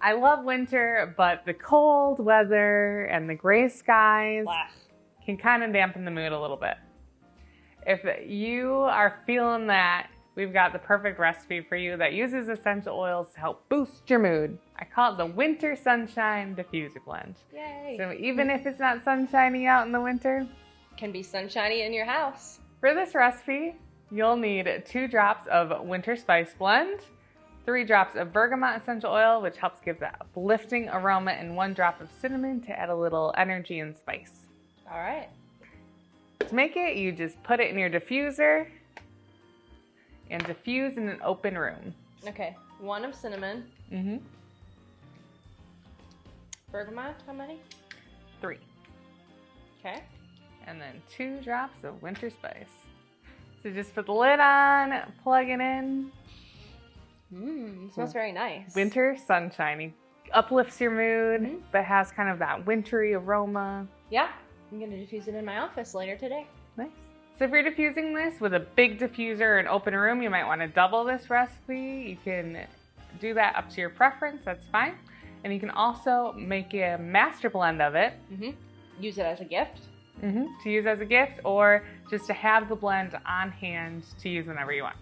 I love winter, but the cold weather and the gray skies can kind of dampen the mood a little bit. If you are feeling that, we've got the perfect recipe for you that uses essential oils to help boost your mood. I call it the Winter Sunshine Diffuser Blend. Yay! So even if it's not sunshiny out in the winter, it can be sunshiny in your house. For this recipe, you'll need 2 drops of Winter Spice Blend, 3 drops of Bergamot Essential Oil, which helps give that uplifting aroma, and 1 drop of cinnamon to add a little energy and spice. All right. To make it, you just put it in your diffuser and diffuse in an open room. Okay, 1 of cinnamon. Bergamot, how many? 3. Okay. And then 2 drops of winter spice. So just put the lid on, plug it in. It smells very nice. Winter sunshiny. Uplifts your mood, but has kind of that wintry aroma. Yeah, I'm gonna diffuse it in my office later today. Nice. So if you're diffusing this with a big diffuser and open room, you might want to double this recipe. You can do that up to your preference, that's fine. And you can also make a master blend of it. Use it as a gift. To use as a gift, or just to have the blend on hand to use whenever you want.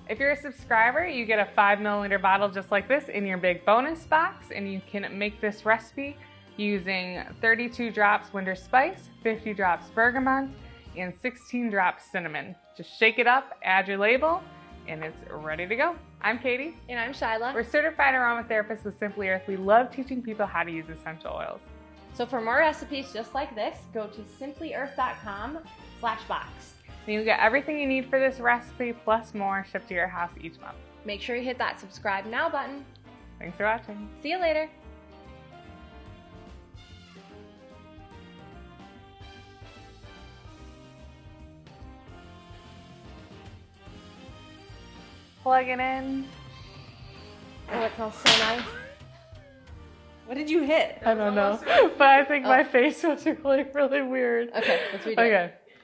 If you're a subscriber, you get a 5 milliliter bottle just like this in your big bonus box, and you can make this recipe using 32 drops winter spice, 50 drops bergamot, and 16 drops cinnamon. Just shake it up, add your label, and it's ready to go. I'm Katie. And I'm Shyla. We're certified aromatherapists with Simply Earth. We love teaching people how to use essential oils. So for more recipes just like this, go to simplyearth.com/box. And you get everything you need for this recipe, plus more, shipped to your house each month. Make sure you hit that subscribe now button. Thanks for watching. See you later. Plug it in. Oh, it smells so nice. What did you hit? I don't know, but I think my face was really, really weird. Okay, let's redo it. Okay.